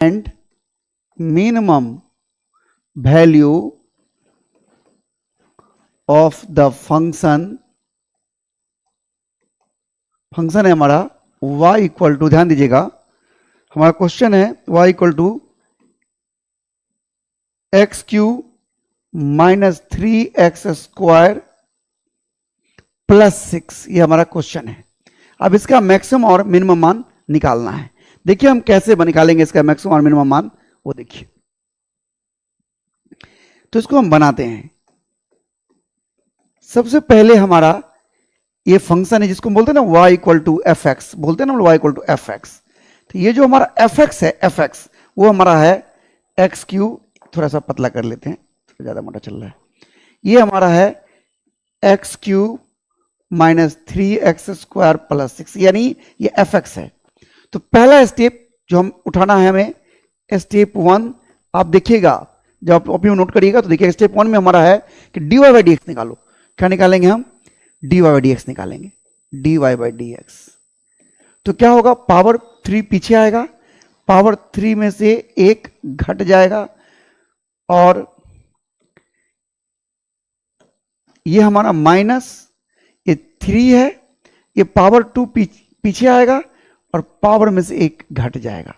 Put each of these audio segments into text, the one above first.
and minimum value of the function है हमारा y equal to, ध्यान दीजिएगा हमारा क्वेश्चन है y equal to x cube minus 3x² plus 6, ये हमारा क्वेश्चन है। अब इसका मैक्सिमम और मिनिमम मान निकालना है। देखिए हम कैसे निकालेंगे इसका मैक्सिमम और मिनिमम मान, वो देखिए। तो इसको हम बनाते हैं। सबसे पहले हमारा ये फंक्शन है जिसको बोलते हैं ना y equal to F x, बोलते हैं ना y equal to F X. तो ये जो हमारा एफ एक्स है, एफ एक्स वो हमारा है एक्स क्यू, थोड़ा सा पतला कर लेते हैं, थोड़ा ज्यादा मोटा चल रहा है। ये हमारा है x cube minus 3x² plus 6, यानी ये एफ एक्स है। तो पहला स्टेप जो हम उठाना है हमें, स्टेप 1, आप देखिएगा जब आप कॉपी में नोट करिएगा तो देखिए स्टेप 1 में हमारा है कि dy बाई डी एक्स निकालो। क्या निकालेंगे हम? dy बाई डी एक्स निकालेंगे, dy बाई डी एक्स। तो क्या होगा, पावर 3 पीछे आएगा, पावर 3 में से 1 घट जाएगा, और ये हमारा माइनस, ये 3 है, ये पावर 2 पीछे आएगा और पावर में से 1 घट जाएगा,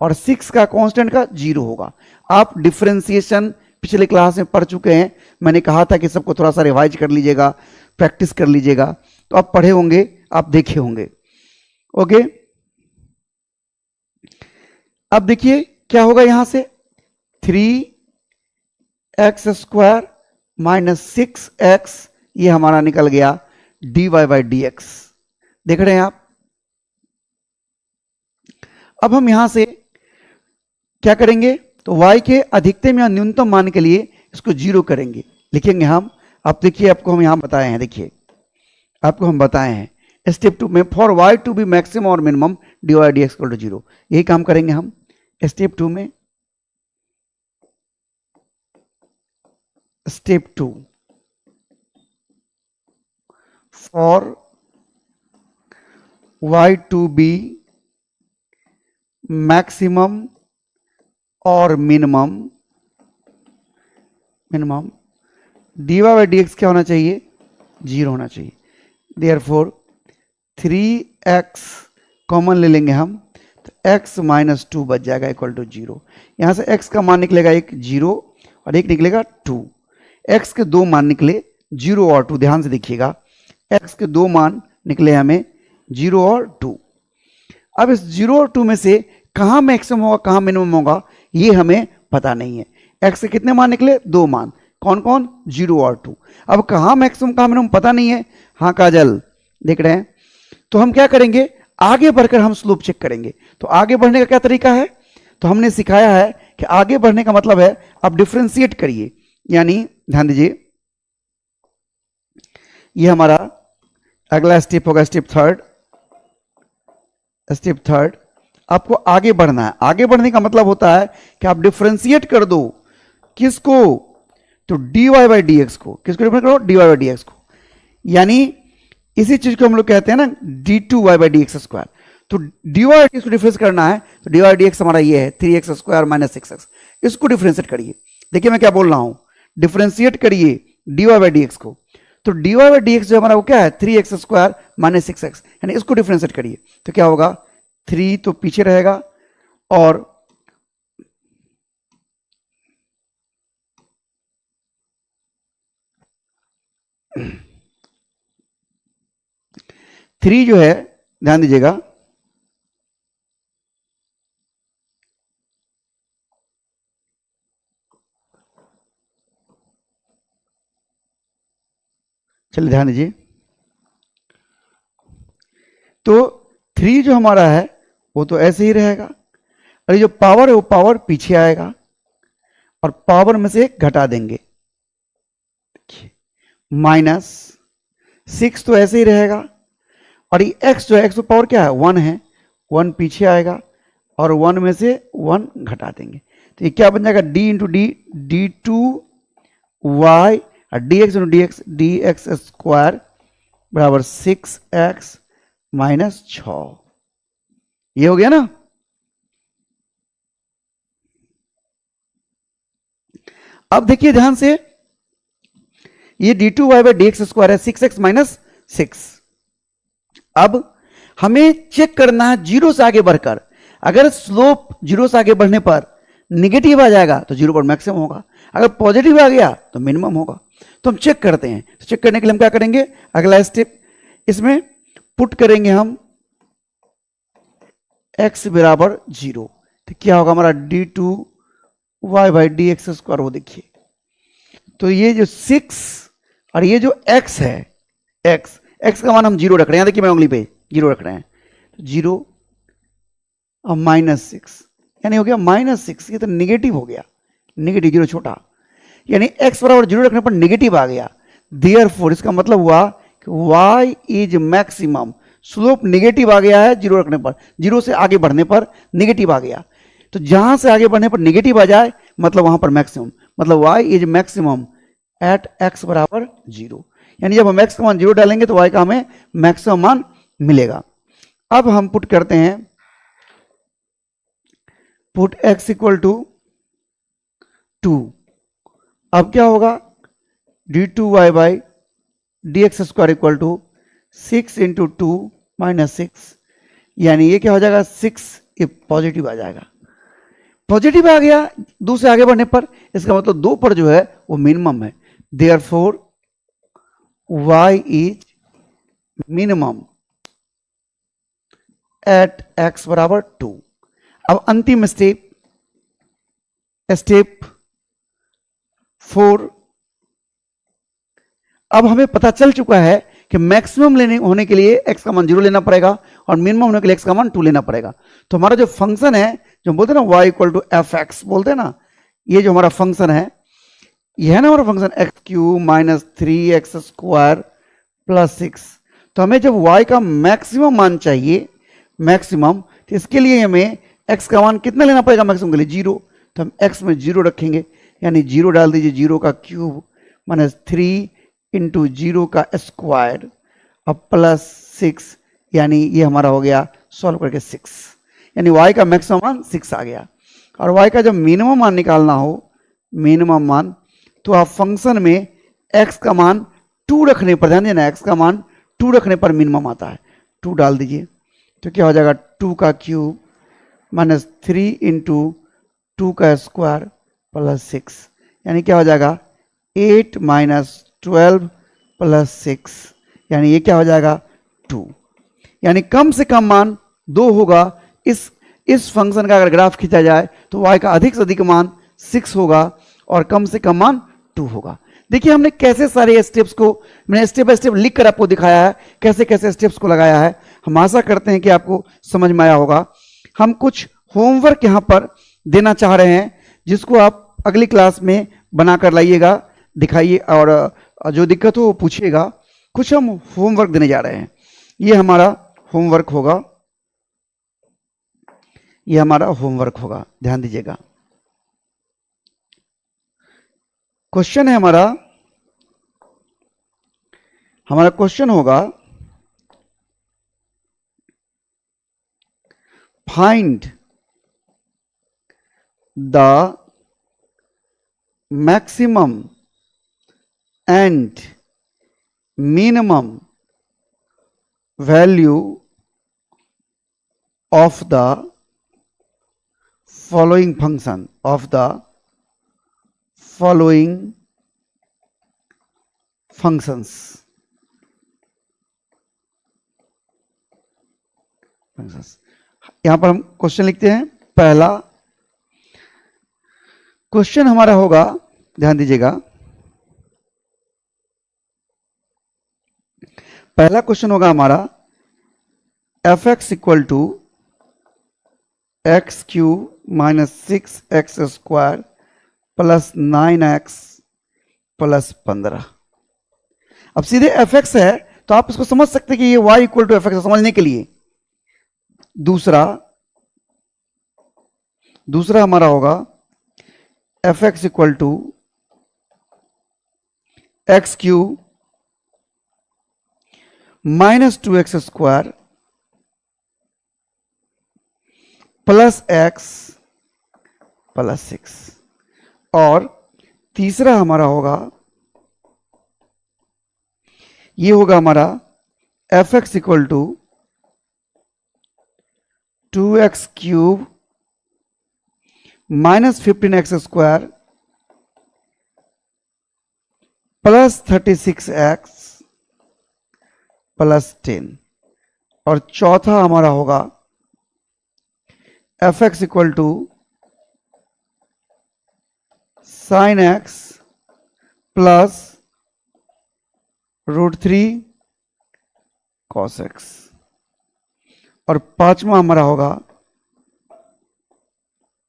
और 6 का कांस्टेंट का 0 होगा। आप डिफरेंशिएशन पिछले क्लास में पढ़ चुके हैं, मैंने कहा था कि सबको थोड़ा सा रिवाइज कर लीजिएगा, प्रैक्टिस कर लीजिएगा, तो आप पढ़े होंगे, आप देखे होंगे। ओके, अब देखिए क्या होगा, यहां से 3x² माइनस 6x, ये हमारा निकल गया dy बाई डी एक्स। देख रहे हैं आप? अब हम यहां से क्या करेंगे, तो y के अधिकतम या न्यूनतम मान के लिए इसको 0 करेंगे, लिखेंगे हम। आप देखिए, आपको हम यहां बताए हैं, देखिए आपको हम बताए हैं स्टेप 2 में, for y to be maximum और minimum dy by D x equal to 0, यही काम करेंगे हम स्टेप 2 में। Step 2, for y to be maximum और minimum dy by D x क्या होना चाहिए, 0 होना चाहिए। देयरफॉर 3x कॉमन ले लेंगे हम, तो x माइनस 2 बच जाएगा इक्वल टू 0। यहां से x का मान निकलेगा एक 0 और एक निकलेगा 2। x के दो मान निकले 0 और 2, ध्यान से देखिएगा, x के दो मान निकले हमें 0 और 2। अब इस 0 और 2 में से कहां मैक्सिमम होगा कहां मिनिमम होगा ये हमें पता नहीं है। x के कितने मान निकले, 2 मान, कौन कौन, 0 और 2। अब कहां मैक्सिमम कहां मिनिमम पता नहीं है। हाँ काजल, देख रहे हैं? तो हम क्या करेंगे, आगे बढ़कर हम स्लोप चेक करेंगे। तो आगे बढ़ने का क्या तरीका है, तो हमने सिखाया है कि आगे बढ़ने का मतलब है आप डिफरेंशिएट करिए, यानी ध्यान दीजिए, ये हमारा अगला स्टेप होगा, स्टेप थर्ड। आपको आगे बढ़ना है। आगे बढ़ने का मतलब होता है कि आप डिफरेंशिएट कर दो, किसको, तो dy बाई डी एक्स को। किसको डिफरेंशिएट करो, dy बाई डी एक्स को, यानी इसी चीज को हम लोग कहते हैं ना d2y by D X square. तो dy बाई डी एक्स को डिफरेंस करना है, तो dy बाई डी एक्स हमारा ये है 3x² माइनस 6x। इसको डिफरेंशिएट करिए, देखिए मैं क्या बोल रहा हूं, डिफरेंशिएट करिए dy बाई डी एक्स को। तो dy बाई डी एक्स जो हमारा वो क्या है, 3x² माइनस 6x, यानी इसको डिफरेंशिएट करिए, तो क्या होगा, 3 तो पीछे रहेगा और 3 जो है, ध्यान दीजिएगा, चलिए ध्यान दीजिए, तो 3 जो हमारा है वो तो ऐसे ही रहेगा, और ये जो पावर है वो पावर पीछे आएगा और पावर में से घटा देंगे, माइनस 6 तो ऐसे ही रहेगा, और ये x जो है, x तो पावर क्या है, 1 है, 1 पीछे आएगा और 1 में से 1 घटा देंगे, तो ये क्या बन जाएगा, d इंटू डी, d2y और dx इंटू dx स्क्वायर बराबर 6x माइनस 6। ये हो गया ना। अब देखिए ध्यान से, ये d2y by D X square है 6x माइनस 6। अब हमें चेक करना है जीरो से आगे बढ़कर, अगर स्लोप जीरो से आगे बढ़ने पर निगेटिव आ जाएगा तो जीरो पर मैक्सिमम होगा, अगर पॉजिटिव आ गया तो मिनिमम होगा। तो हम चेक करते हैं। तो चेक करने के लिए हम क्या करेंगे, अगला स्टेप इसमें पुट करेंगे हम x बराबर 0। तो क्या होगा हमारा d2y by D X square, वो देखिए। तो ये जो 6 और ये जो x है, x का मान हम 0 रख रहे हैं, देखिए मैं उंगली पे 0 रख रहे हैं, तो 0 और माइनस 6 यानी हो गया -6। ये तो निगेटिव हो गया, निगेटिव 0 छोटा, यानी x बराबर 0 रखने पर निगेटिव आ गया। देयरफॉर इसका मतलब हुआ कि y is maximum, slope negative आ गया है 0 रखने पर, 0 से आगे बढ़ने पर निगेटिव आ गया। तो जहां से आगे बढ़ने पर निगेटिव आ जाए मतलब वहां पर मैक्सिमम, मतलब y is maximum at x बराबर 0। यानी जब हम x का मान 0 डालेंगे तो y का हमें मैक्सिमम मान मिलेगा। अब हम पुट करते हैं, पुट x इक्वल टू 2। अब क्या होगा, d2y by D X square equal to 6 into 2 minus 6, यानी ये क्या हो जाएगा 6, ये पॉजिटिव आ जाएगा। पॉजिटिव आ गया 2 से आगे बढ़ने पर, इसका मतलब 2 पर जो है वो मिनिमम है। Therefore y is minimum at x बराबर 2। अब अंतिम स्टेप, स्टेप 4। अब हमें पता चल चुका है कि मैक्सिमम लेने होने के लिए x का मान 0 लेना पड़ेगा और मिनिमम होने के लिए x का मान 2 लेना पड़ेगा। तो हमारा जो फंक्शन है, जो बोलते हैं ना y equal to F x बोलते हैं ना, ये जो हमारा फंक्शन है, ये है ना हमारा function x cube minus 3x square plus 6। तो हमें जब y का मैक्सिमम मान चाहिए, मैक्सिमम, तो इसके लिए हमें x का मान कितना लेना पड़ेगा मैक्सिमम के लिए 0। तो हम x में 0 रखेंगे, यानी 0 डाल दीजिए, 0 का क्यूब माइनस 3 इंटू 0 का स्क्वायर और प्लस 6, यानी ये हमारा हो गया सॉल्व करके 6, यानी y का मैक्सिमम मान 6 आ गया। और y का जब मिनिमम मान निकालना हो, मिनिमम मान, तो आप फंक्शन में x का मान 2 रखने पर, ध्यान देना x का मान 2 रखने पर मिनिमम आता है, 2 डाल दीजिए। तो क्या हो जाएगा 2 का क्यूब माइनस 3 इंटू 2 का स्क्वायर प्लस 6, यानी क्या हो जाएगा 8 माइनस 12 प्लस 6, यानी ये क्या हो जाएगा 2। यानी कम से कम मान 2 होगा। इस फंक्शन का अगर ग्राफ खींचा जाए तो y का अधिक से अधिक मान 6 होगा और कम से कम मान 2 होगा। देखिए हमने कैसे सारे स्टेप्स को, मैंने स्टेप बाय स्टेप लिख कर आपको दिखाया है, कैसे कैसे स्टेप्स को लगाया है। हम आशा करते हैं कि आपको समझ में आया होगा। हम कुछ होमवर्क यहां पर देना चाह रहे हैं, जिसको आप अगली क्लास में बनाकर लाइएगा, दिखाइए और जो दिक्कत हो वो पूछिएगा। कुछ हम होमवर्क देने जा रहे हैं, ये हमारा होमवर्क होगा, ये हमारा होमवर्क होगा, ध्यान दीजिएगा। क्वेश्चन है हमारा क्वेश्चन होगा, find the maximum and minimum value of the following function, of the following functions. यहां पर हम क्वेश्चन लिखते हैं। पहला क्वेश्चन हमारा होगा, ध्यान दीजिएगा, पहला क्वेश्चन होगा हमारा F x equal to x cube minus 6x square plus 9x plus 15। अब सीधे एफ एक्स है तो आप इसको समझ सकते हैं कि ये y equal to F x, समझने के लिए दूसरा हमारा होगा f x equal to x cube minus 2x square plus x plus 6। और तीसरा हमारा होगा, ये होगा हमारा F x equal to 2x³ minus 15x² plus 36x plus 10। और चौथा हमारा होगा f x equal to sin x plus √3 cos x। और पांचवा हमारा होगा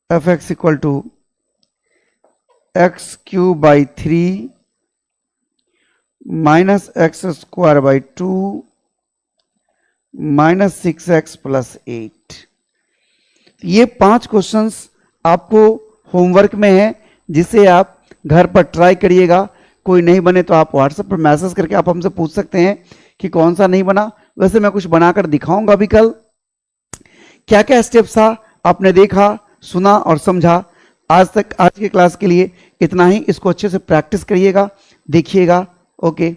f x equal to x³/3 minus x²/2 minus 6x plus 8। ये 5 क्वेश्चंस आपको होमवर्क में है, जिसे आप घर पर ट्राई करिएगा। कोई नहीं बने तो आप व्हाट्सएप पर मैसेज करके आप हमसे पूछ सकते हैं कि कौन सा नहीं बना। वैसे मैं कुछ बनाकर दिखाऊंगा अभी कल। क्या क्या स्टेप्स था आपने देखा, सुना और समझा। आज तक आज की क्लास के लिए इतना ही। इसको अच्छे से प्रैक्टिस करिएगा, देखिएगा। ओके।